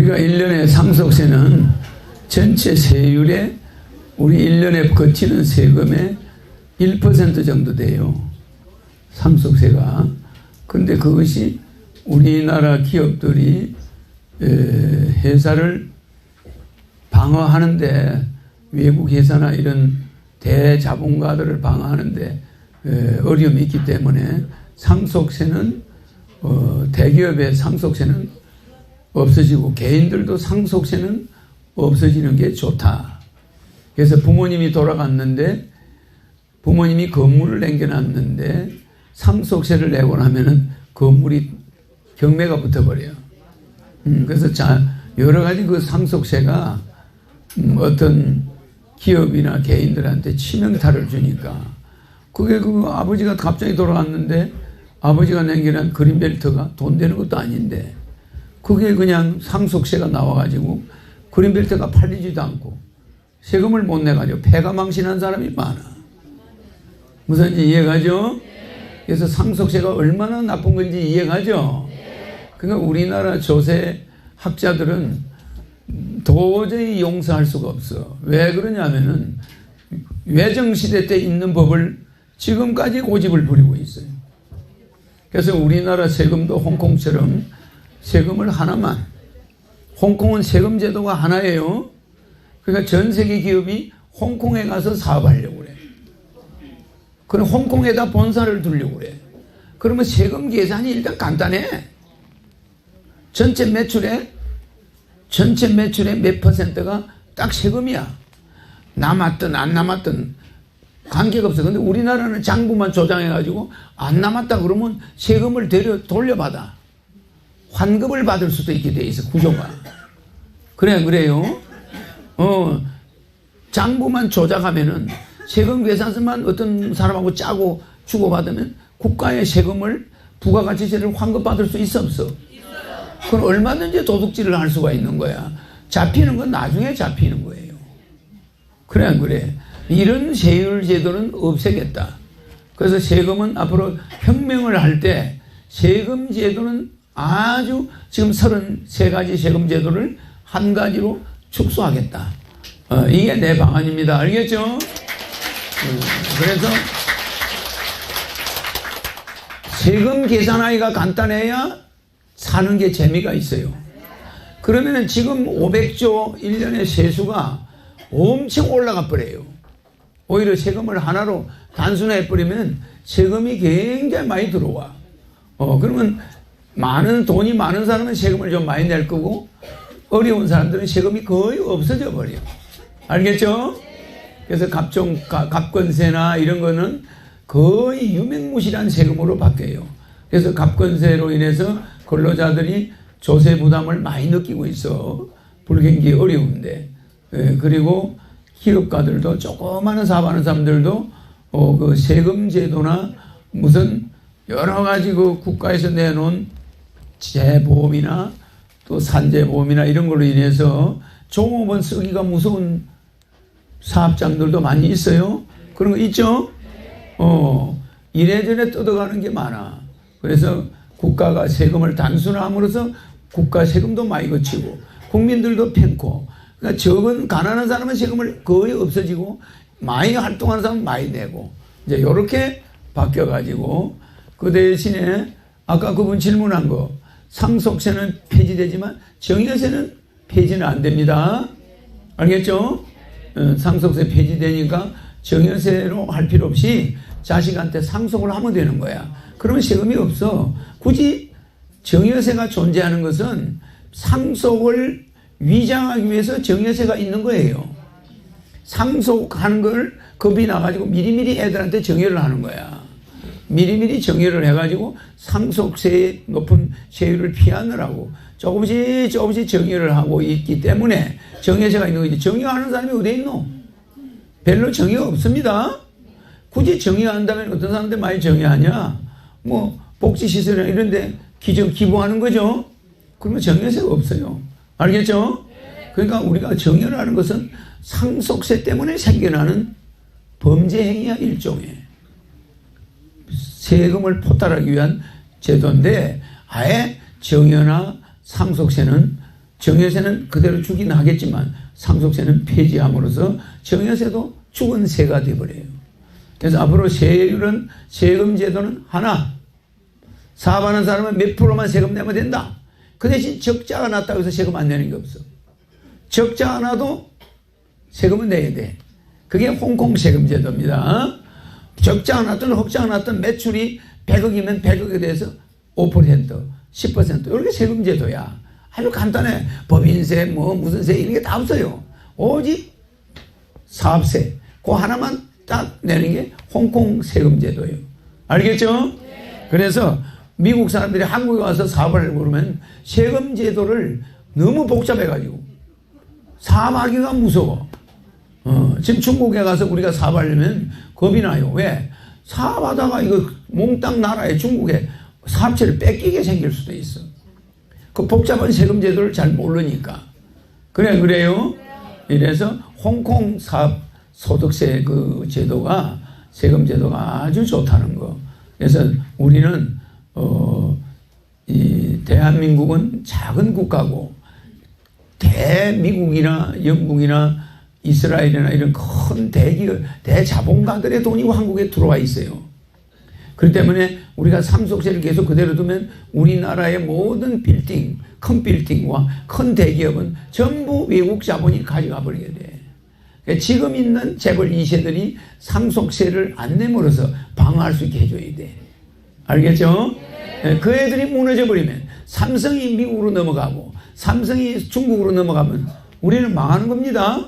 우리가 1년에 상속세는 전체 세율에 우리 1년에 거치는 세금의 1% 정도 돼요. 상속세가. 근데 그것이 우리나라 기업들이 회사를 방어하는데, 외국 회사나 이런 대자본가들을 방어하는데 어려움이 있기 때문에 상속세는 대기업의 상속세는 없어지고 개인들도 상속세는 없어지는 게 좋다. 그래서 부모님이 돌아갔는데 부모님이 건물을 남겨놨는데 상속세를 내고 나면은 건물이 경매가 붙어버려요. 그래서 여러 가지 그 상속세가 어떤 기업이나 개인들한테 치명타를 주니까, 그게 그 아버지가 갑자기 돌아갔는데 아버지가 남겨놓은 그린벨트가 돈 되는 것도 아닌데 그게 그냥 상속세가 나와가지고 그린벨트가 팔리지도 않고 세금을 못 내가지고 폐가 망신한 사람이 많아. 무슨지 이해가죠? 그래서 상속세가 얼마나 나쁜 건지 이해가죠? 그러니까 우리나라 조세 학자들은 도저히 용서할 수가 없어. 왜 그러냐면은 외정시대 때 있는 법을 지금까지 고집을 부리고 있어요. 그래서 우리나라 세금도 홍콩처럼 세금을 하나만, 홍콩은 세금 제도가 하나예요. 그러니까 전 세계 기업이 홍콩에 가서 사업하려고 그래. 그럼 홍콩에다 본사를 두려고 그래. 그러면 세금 계산이 일단 간단해. 전체 매출의 몇 %가 딱 세금이야. 남았든 안 남았든 관계가 없어. 근데 우리나라는 장부만 조장해가지고 안 남았다 그러면 세금을 돌려받아. 환급을 받을 수도 있게 돼 있어, 구조가. 그래요. 장부만 조작하면은 세금 계산서만 어떤 사람하고 짜고 주고받으면 국가의 세금을 부가가치세를 환급받을 수 있어, 없어? 그건 얼마든지 도둑질을 할 수가 있는 거야. 잡히는 건 나중에 잡히는 거예요. 그래. 이런 세율 제도는 없애겠다. 그래서 세금은 앞으로 혁명을 할 때 세금 제도는 아주 지금 33가지 세금 제도를 한 가지로 축소하겠다. 이게 내 방안입니다. 알겠죠? 그래서 세금 계산하기가 간단해야 사는 게 재미가 있어요. 그러면은 지금 500조 1년의 세수가 엄청 올라가 버려요. 오히려 세금을 하나로 단순화해 버리면 세금이 굉장히 많이 들어와. 그러면 돈이 많은 사람은 세금을 좀 많이 낼 거고 어려운 사람들은 세금이 거의 없어져 버려. 알겠죠? 그래서 갑건세나 이런 거는 거의 유명무실한 세금으로 바뀌어요. 그래서 갑건세로 인해서 근로자들이 조세 부담을 많이 느끼고 있어. 불경기 어려운데. 그리고 기업가들도 조그마한 사업하는 사람들도 그 세금 제도나 무슨 여러 가지 그 국가에서 내놓은 재보험이나 또 산재보험이나 이런 걸로 인해서 종업원 쓰기가 무서운 사업장들도 많이 있어요. 그런 거 있죠? 이래저래 뜯어가는 게 많아. 그래서 국가가 세금을 단순화함으로써 국가 세금도 많이 거치고 국민들도 편코. 그러니까 적은 가난한 사람은 세금을 거의 없어지고 많이 활동하는 사람은 많이 내고 이제 이렇게 바뀌어가지고 그 대신에 아까 그분 질문한 거 상속세는 폐지되지만 정여세는 폐지는 안 됩니다. 알겠죠? 상속세 폐지되니까 정여세로 할 필요 없이 자식한테 상속을 하면 되는 거야. 그러면 세금이 없어. 굳이 정여세가 존재하는 것은 상속을 위장하기 위해서 정여세가 있는 거예요. 상속하는 걸 겁이 나가지고 미리미리 애들한테 정여를 하는 거야. 미리미리 정여를 해가지고 상속세의 높은 세율을 피하느라고 조금씩 정여를 하고 있기 때문에 정여세가 있는 거지. 정여하는 사람이 어디에 있노? 별로 정여가 없습니다. 굳이 정여한다면 어떤 사람들 많이 정여하냐? 뭐 복지시설이나 이런 데 기부하는 거죠. 그러면 정여세가 없어요. 알겠죠? 그러니까 우리가 정여를 하는 것은 상속세 때문에 생겨나는 범죄 행위야, 일종의. 세금을 포탈하기 위한 제도인데 아예 정여나 상속세는 정여세는 그대로 주긴 하겠지만 상속세는 폐지함으로써 정여세도 죽은 세가 되어버려요. 그래서 앞으로 세금 제도는 하나, 사업하는 사람은 몇 프로만 세금 내면 된다. 그 대신 적자가 났다고 해서 세금 안 내는 게 없어. 적자가 나도 세금은 내야 돼. 그게 홍콩 세금 제도입니다. 적자가 났든 흑자가 났든 매출이 100억이면 100억에 대해서 5%, 10% 이렇게 세금 제도야. 아주 간단해. 법인세, 뭐 무슨 세 이런 게 다 없어요. 오직 사업세 그 하나만 딱 내는 게 홍콩 세금 제도예요. 알겠죠? 그래서 미국 사람들이 한국에 와서 사업을 하려고 그러면 세금 제도를 너무 복잡해가지고 사업하기가 무서워. 지금 중국에 가서 우리가 사업하려면 겁이 나요. 왜? 사업하다가 이거 몽땅 나라에 중국에 사업체를 뺏기게 생길 수도 있어. 그 복잡한 세금 제도를 잘 모르니까. 그래요? 이래서 홍콩 사업 소득세 그 제도가 세금 제도가 아주 좋다는 거. 그래서 우리는 이 대한민국은 작은 국가고 대미국이나 영국이나 이스라엘이나 이런 큰 대기업, 대자본가들의 돈이 한국에 들어와 있어요. 그렇기 때문에 우리가 상속세를 계속 그대로 두면 우리나라의 모든 빌딩, 큰 빌딩과 큰 대기업은 전부 외국 자본이 가져가 버리게 돼. 그러니까 지금 있는 재벌 2세들이 상속세를 안 내므로써 방어할 수 있게 해줘야 돼. 알겠죠? 그 애들이 무너져 버리면 삼성이 미국으로 넘어가고 삼성이 중국으로 넘어가면 우리는 망하는 겁니다.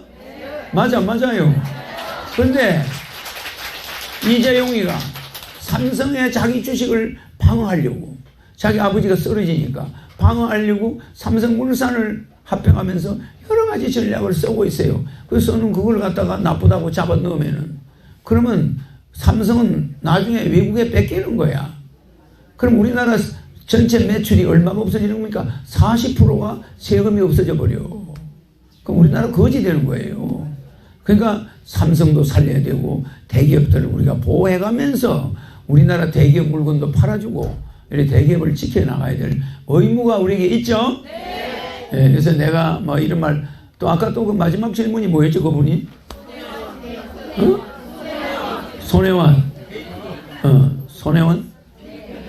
맞아요. 그런데 이재용이가 삼성의 자기 주식을 방어하려고 자기 아버지가 쓰러지니까 방어하려고 삼성물산을 합병하면서 여러 가지 전략을 쓰고 있어요. 그래서는 그걸 갖다가 나쁘다고 잡아 넣으면은 그러면 삼성은 나중에 외국에 뺏기는 거야. 그럼 우리나라 전체 매출이 얼마가 없어지는 겁니까? 40%가 세금이 없어져 버려. 그럼 우리나라 거지 되는 거예요. 그러니까 삼성도 살려야 되고 대기업들을 우리가 보호해가면서 우리나라 대기업 물건도 팔아주고 이렇게 대기업을 지켜나가야 될 의무가 우리에게 있죠. 네. 그래서 내가 뭐 이런 말 또 아까 또 그 마지막 질문이 뭐였죠 그분이? 손해원. 손해원?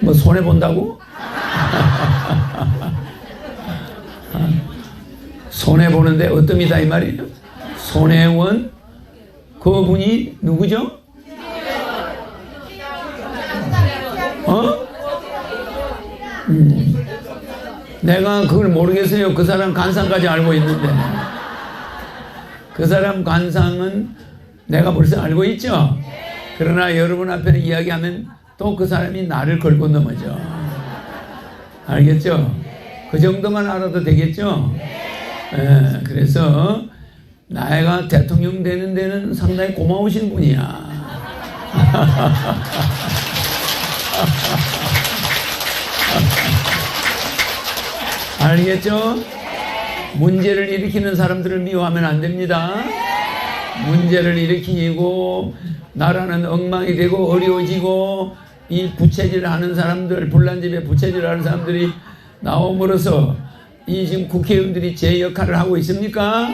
뭐 손해본다고? 손해보는데 어뜸이다 이 말이에요. 손해원 그분이 누구죠? 내가 그걸 모르겠어요. 그 사람 관상까지 알고 있는데 그 사람 관상은 내가 벌써 알고 있죠. 그러나 여러분 앞에는 이야기하면 또 그 사람이 나를 걸고 넘어져. 알겠죠? 그 정도만 알아도 되겠죠? 그래서 나이가 대통령 되는 데는 상당히 고마우신 분이야. 알겠죠? 문제를 일으키는 사람들을 미워하면 안 됩니다. 문제를 일으키고 나라는 엉망이 되고 어려워지고 이 부채질을 하는 사람들, 불난집에 부채질을 하는 사람들이 나옴으로써 이 지금 국회의원들이 제 역할을 하고 있습니까?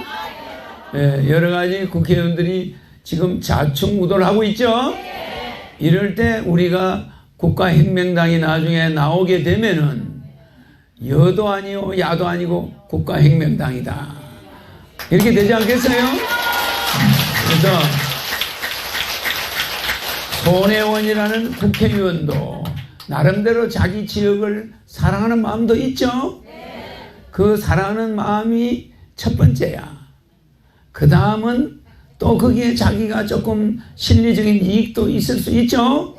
여러 가지 국회의원들이 지금 좌충우돌 하고 있죠? 이럴 때 우리가 국가혁명당이 나중에 나오게 되면은 여도 아니요 야도 아니고 국가혁명당이다. 이렇게 되지 않겠어요? 그래서 손혜원이라는 국회의원도 나름대로 자기 지역을 사랑하는 마음도 있죠? 그 사랑하는 마음이 첫 번째야. 그 다음은 또 거기에 자기가 조금 실리적인 이익도 있을 수 있죠?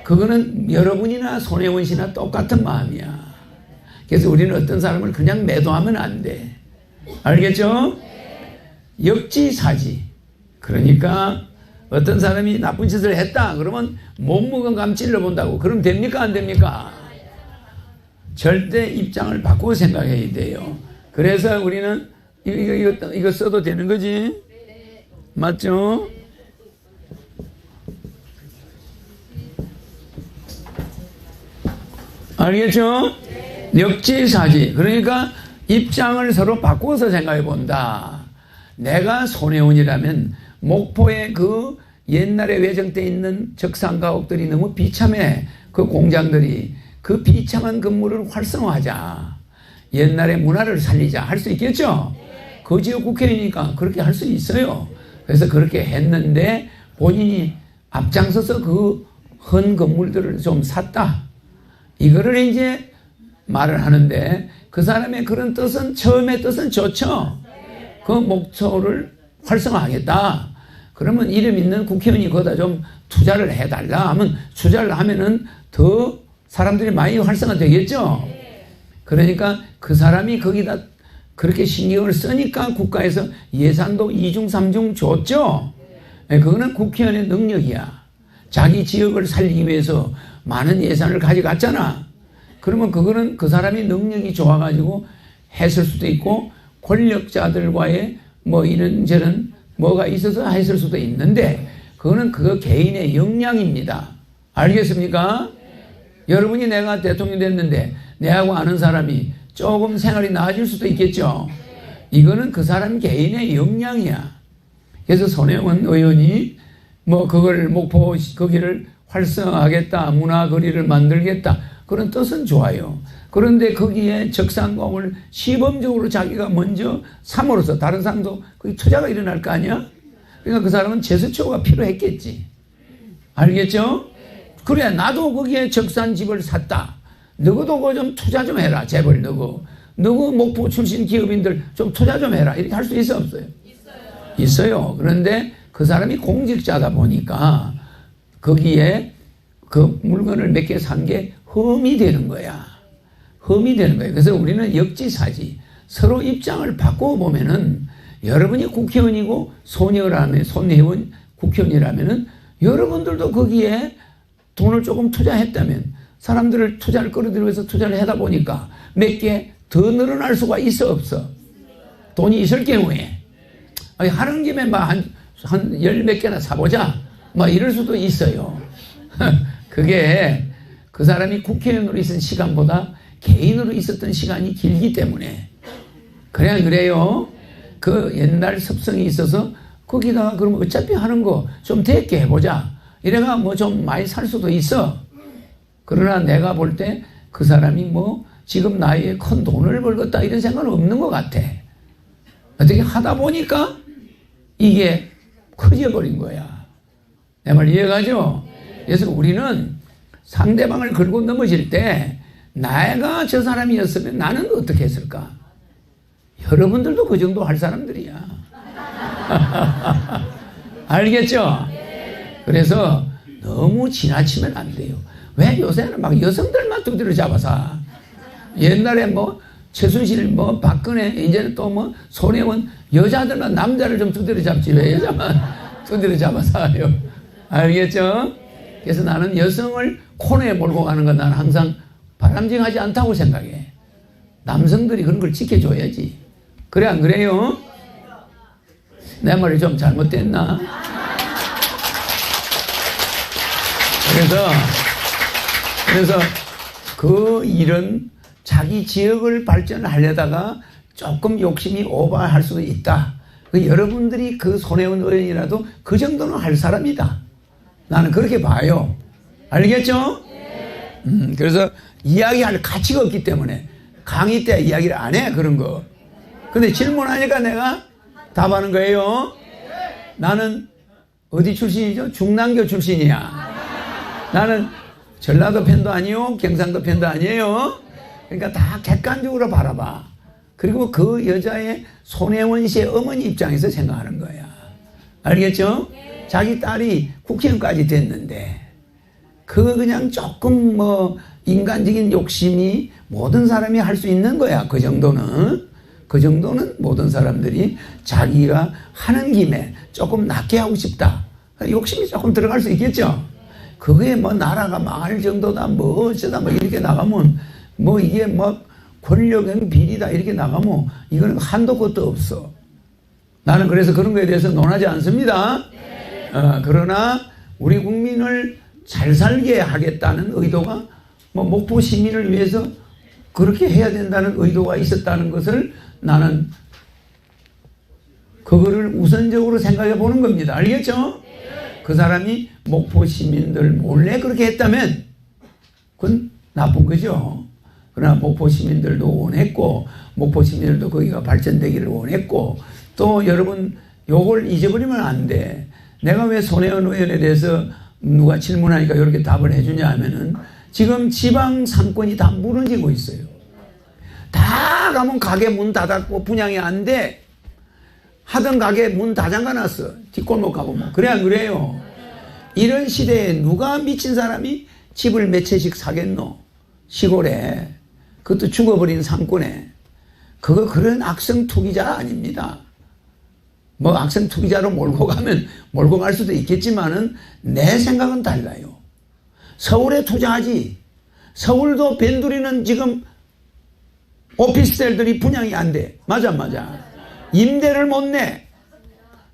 그거는 여러분이나 손혜원 씨나 똑같은 마음이야. 그래서 우리는 어떤 사람을 그냥 매도하면 안 돼. 알겠죠? 역지사지. 그러니까 어떤 사람이 나쁜 짓을 했다 그러면 몸무건 감 찔러본다고. 그럼 됩니까 안 됩니까? 절대 입장을 바꾸고 생각해야 돼요. 그래서 우리는 이거 써도 되는 거지? 맞죠? 알겠죠? 역지사지. 그러니까 입장을 서로 바꾸어서 생각해 본다. 내가 손혜원이라면 목포에 그 옛날에 외정돼 있는 적산가옥들이 너무 비참해. 그 공장들이 그 비참한 건물을 활성화하자. 옛날의 문화를 살리자. 할 수 있겠죠? 그 지역 국회의원이니까 그렇게 할 수 있어요. 그래서 그렇게 했는데 본인이 앞장서서 그 헌 건물들을 좀 샀다. 이거를 이제 말을 하는데 그 사람의 그런 뜻은 처음의 뜻은 좋죠. 그 목표를 활성화하겠다. 그러면 이름 있는 국회의원이 거기다 좀 투자를 해달라 하면 투자를 하면은 더 사람들이 많이 활성화되겠죠. 그러니까 그 사람이 거기다 그렇게 신경을 쓰니까 국가에서 예산도 2중 3중 줬죠. 그거는 국회의원의 능력이야. 자기 지역을 살리기 위해서 많은 예산을 가져갔잖아. 그러면 그거는 그 사람이 능력이 좋아가지고 했을 수도 있고 권력자들과의 뭐 이런저런 뭐가 있어서 했을 수도 있는데 그거는 그 개인의 역량입니다. 알겠습니까? 여러분이 내가 대통령 됐는데 내하고 아는 사람이 조금 생활이 나아질 수도 있겠죠. 이거는 그 사람 개인의 역량이야. 그래서 손혜원 의원이 뭐 그걸 목포 거기를 활성화하겠다, 문화거리를 만들겠다 그런 뜻은 좋아요. 그런데 거기에 적산공을 시범적으로 자기가 먼저 삼으로써 다른 사람도 거기 투자가 일어날 거 아니야? 그러니까 그 사람은 제스처가 필요했겠지. 알겠죠? 그래 나도 거기에 적산집을 샀다. 너도 그거 좀 투자 좀 해라. 제발 너고 목포 출신 기업인들 좀 투자 좀 해라. 이렇게 할 수 있어 없어요? 있어요. 그런데 그 사람이 공직자다 보니까 거기에 그 물건을 몇 개 산 게 흠이 되는 거야. 흠이 되는 거예요. 그래서 우리는 역지사지. 서로 입장을 바꿔보면은 여러분이 국회의원이고 손혜원 국회의원이라면은 여러분들도 거기에 돈을 조금 투자했다면 사람들을 투자를 끌어들이기 위해서 투자를 하다 보니까 몇 개 더 늘어날 수가 있어 없어? 돈이 있을 경우에. 아니, 하는 김에 한 열 몇 개나 사보자. 이럴 수도 있어요. 그게 그 사람이 국회의원으로 있은 시간보다 개인으로 있었던 시간이 길기 때문에. 그래요. 그 옛날 습성이 있어서 거기다가 그러면 어차피 하는 거 좀 대게 해보자. 이래가 뭐 좀 많이 살 수도 있어. 그러나 내가 볼 때 그 사람이 지금 나이에 큰 돈을 벌겠다 이런 생각은 없는 것 같아. 어떻게 하다 보니까 이게 커져버린 거야. 내 말 이해가죠? 그래서 우리는 상대방을 걸고 넘어질 때 내가 저 사람이었으면 나는 어떻게 했을까? 여러분들도 그 정도 할 사람들이야. 알겠죠? 그래서 너무 지나치면 안 돼요. 왜 요새는 막 여성들만 두드려 잡아서 옛날에 최순실 박근혜 이제는 또 손혜원 여자들만 남자를 좀 두드려 잡지 왜 여자만 두드려 잡아서 해요. 알겠죠? 그래서 나는 여성을 코너에 몰고 가는 건 나는 항상 바람직하지 않다고 생각해. 남성들이 그런 걸 지켜줘야지. 그래 안 그래요? 내 말이 좀 잘못됐나? 그래서 그 일은 자기 지역을 발전하려다가 조금 욕심이 오버할 수도 있다. 여러분들이 그 손혜원 의원이라도 그 정도는 할 사람이다. 나는 그렇게 봐요. 알겠죠? 그래서 이야기할 가치가 없기 때문에 강의 때 이야기를 안 해, 그런 거. 근데 질문하니까 내가 답하는 거예요. 나는 어디 출신이죠? 중랑교 출신이야. 나는 전라도 편도 아니요, 경상도 편도 아니에요. 그러니까 다 객관적으로 바라봐. 그리고 그 여자의 손혜원 씨의 어머니 입장에서 생각하는 거야. 알겠죠? 자기 딸이 국회의원까지 됐는데 그냥 조금 인간적인 욕심이 모든 사람이 할 수 있는 거야. 그 정도는 모든 사람들이 자기가 하는 김에 조금 낫게 하고 싶다. 욕심이 조금 들어갈 수 있겠죠. 그게 나라가 망할 정도다 어쩌다 이렇게 나가면 이게 권력형 비리다 이렇게 나가면 이거는 한도 끝도 없어. 나는 그래서 그런 거에 대해서 논하지 않습니다. 그러나 우리 국민을 잘 살게 하겠다는 의도가 목포 시민을 위해서 그렇게 해야 된다는 의도가 있었다는 것을 나는 그거를 우선적으로 생각해 보는 겁니다. 알겠죠? 그 사람이 목포 시민들 몰래 그렇게 했다면 그건 나쁜 거죠. 그러나 목포 시민들도 원했고 목포 시민들도 거기가 발전되기를 원했고 또 여러분 요걸 잊어버리면 안 돼. 내가 왜 손혜원 의원에 대해서 누가 질문하니까 이렇게 답을 해주냐 하면은 지금 지방 상권이 다 무너지고 있어요. 다 가면 가게 문 닫았고 분양이 안 돼. 하던 가게 문 다 잠가놨어. 뒷골목 가보면. 그래 안 그래요? 이런 시대에 누가 미친 사람이 집을 몇 채씩 사겠노? 시골에. 그것도 죽어버린 상권에. 그거 그런 악성 투기자 아닙니다. 뭐 악성 투기자로 몰고 가면 몰고 갈 수도 있겠지만은 내 생각은 달라요. 서울에 투자하지. 서울도 변두리는 지금 오피스텔들이 분양이 안 돼. 맞아. 임대를 못 내.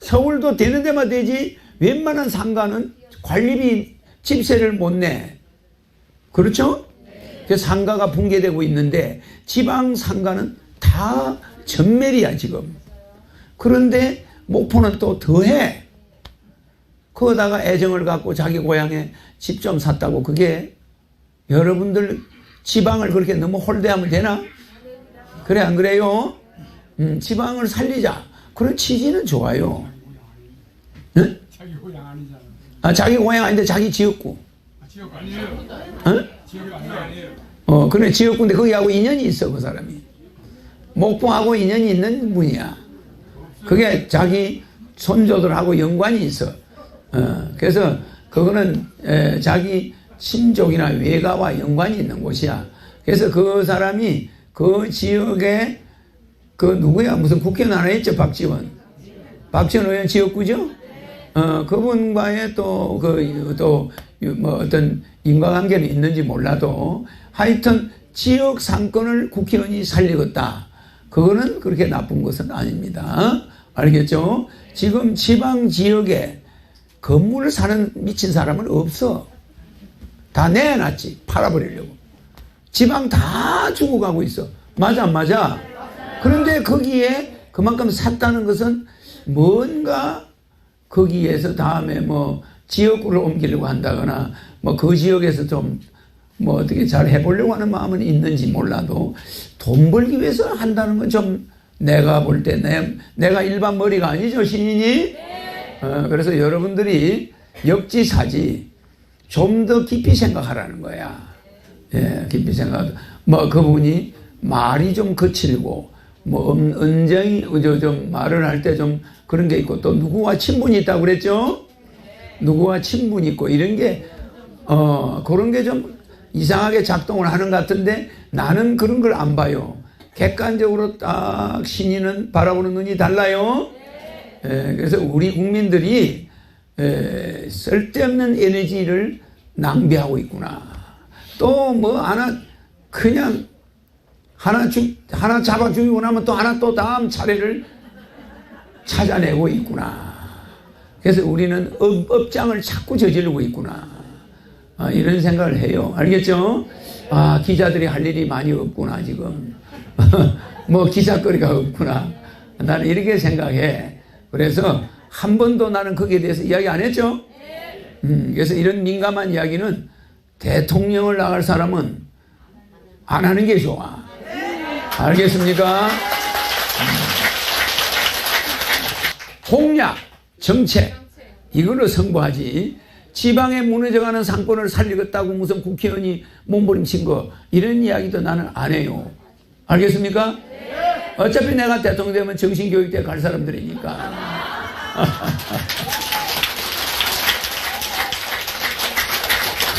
서울도 되는 데만 되지 웬만한 상가는 관리비 집세를 못 내. 그렇죠? 그래서 상가가 붕괴되고 있는데 지방 상가는 다 전멸이야 지금. 그런데 목포는 또 더해. 거기다가 애정을 갖고 자기 고향에 집 좀 샀다고 그게 여러분들 지방을 그렇게 너무 홀대하면 되나? 그래 안 그래요? 지방을 살리자. 그런 취지는 좋아요. 네? 자기 고향 아니잖아. 아, 자기 고향 아닌데 자기 지역구. 지역 아니에요. 어? 지역이 아니에요. 그래 지역구인데 거기하고 인연이 있어 그 사람이. 목포하고 인연이 있는 분이야. 그게 자기 손조들하고 연관이 있어. 그래서 그거는 자기 친족이나 외가와 연관이 있는 곳이야. 그래서 그 사람이 그 지역에 그 누구야 무슨 국회의원 하나 있죠 박지원. 박지원 의원 지역구죠. 그분과의 또 뭐 어떤 인과관계는 있는지 몰라도 하여튼 지역 상권을 국회의원이 살리겠다. 그거는 그렇게 나쁜 것은 아닙니다. 알겠죠? 지금 지방 지역에 건물을 사는 미친 사람은 없어. 다 내놨지. 팔아버리려고. 지방 다 죽어가고 있어. 맞아 안 맞아? 그런데 거기에 그만큼 샀다는 것은 뭔가 거기에서 다음에 뭐 지역구를 옮기려고 한다거나 뭐 그 지역에서 좀 뭐 어떻게 잘 해보려고 하는 마음은 있는지 몰라도 돈 벌기 위해서 한다는 건 좀 내가 볼 때 내가 일반 머리가 아니죠 신인이? 그래서 여러분들이 역지사지 좀 더 깊이 생각하라는 거야. 예, 깊이 생각. 뭐 그분이 말이 좀 거칠고 뭐 언쟁이 좀 말을 할 때 좀 그런 게 있고 또 누구와 친분이 있다고 그랬죠? 누구와 친분이 있고 이런 게 그런 게 좀 이상하게 작동을 하는 것 같은데 나는 그런 걸 안 봐요. 객관적으로 딱 신인은 바라보는 눈이 달라요. 그래서 우리 국민들이 쓸데없는 에너지를 낭비하고 있구나. 또 뭐 그냥 하나 잡아 죽이고 나면 또 하나 또 다음 차례를 찾아내고 있구나. 그래서 우리는 업장을 자꾸 저지르고 있구나. 이런 생각을 해요. 알겠죠? 기자들이 할 일이 많이 없구나 지금. 뭐 기사거리가 없구나. 나는 이렇게 생각해. 그래서 한 번도 나는 거기에 대해서 이야기 안 했죠? 그래서 이런 민감한 이야기는 대통령을 나갈 사람은 안 하는 게 좋아. 알겠습니까? 공약, 정책 이걸로 승부하지 지방에 무너져가는 상권을 살리겠다고 무슨 국회의원이 몸부림친 거 이런 이야기도 나는 안 해요. 알겠습니까? 어차피 내가 대통령 되면 정신교육대 갈 사람들이니까.